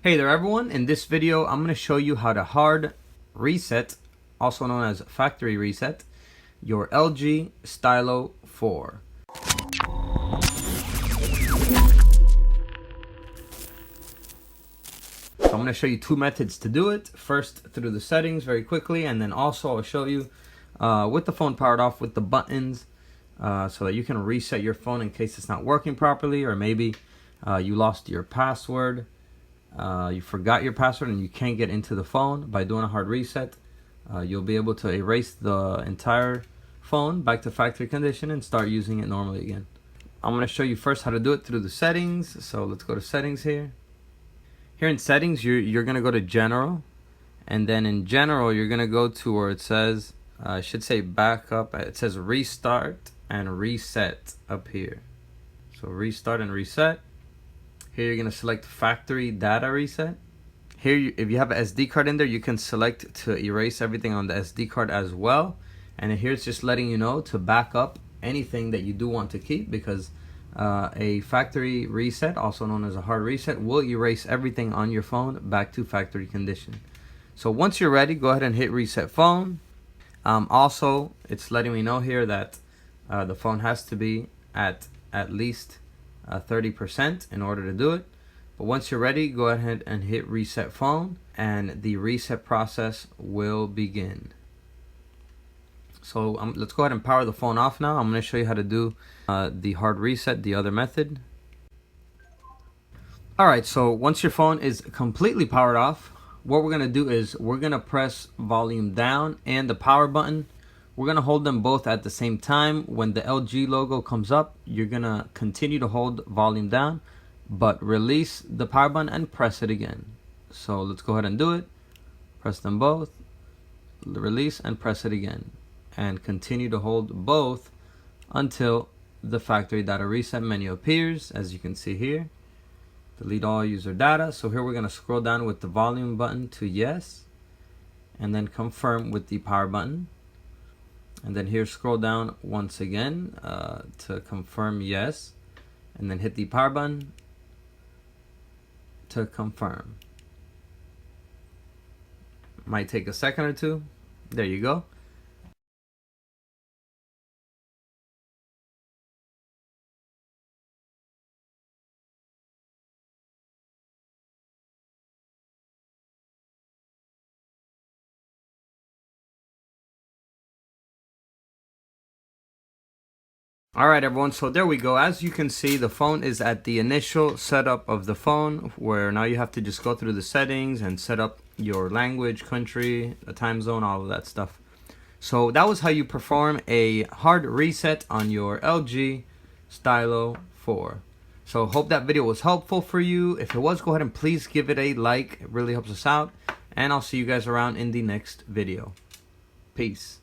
Hey there everyone, in this video I'm going to show you how to hard reset, also known as factory reset, your LG Stylo 4. So I'm going to show you two methods to do it. First through the settings very quickly, and then also I'll show you with the phone powered off with the buttons so that you can reset your phone in case it's not working properly, or maybe you lost your password. You forgot your password and you can't get into the phone. By doing a hard reset, you'll be able to erase the entire phone back to factory condition and start using it normally again. I'm going to show you first how to do it through the settings. So let's go to settings here. Here in settings, you're going to go to general, and then in general you're going to go to where it says I should say backup. It says restart and reset up here. So restart and reset. Here you're going to select factory data reset. Here, if you have an SD card in there, you can select to erase everything on the SD card as well. And here it's just letting you know to back up anything that you do want to keep, because a factory reset, also known as a hard reset, will erase everything on your phone back to factory condition. So once you're ready, go ahead and hit reset phone. Also, it's letting me know here that the phone has to be at least 30% in order to do it. But once you're ready, go ahead and hit reset phone and the reset process will begin. So let's go ahead and power the phone off now. I'm going to show you how to do the hard reset, the other method. Alright, so once your phone is completely powered off, what we're going to do is we're going to press volume down and the power button. We're going to hold them both at the same time. When the LG logo comes up, you're going to continue to hold volume down, but release the power button and press it again. So let's go ahead and do it. Press them both, release and press it again, and continue to hold both until the factory data reset menu appears, as you can see here. Delete all user data. So here we're going to scroll down with the volume button to yes, and then confirm with the power button. And then here scroll down once again to confirm yes, and then hit the power button to confirm. Might take a second or two. There you go. Alright everyone, so there we go. As you can see, the phone is at the initial setup of the phone, where now you have to just go through the settings and set up your language, country, the time zone, all of that stuff. So that was how you perform a hard reset on your LG Stylo 4. So hope that video was helpful for you. If it was, go ahead and please give it a like. It really helps us out. And I'll see you guys around in the next video. Peace.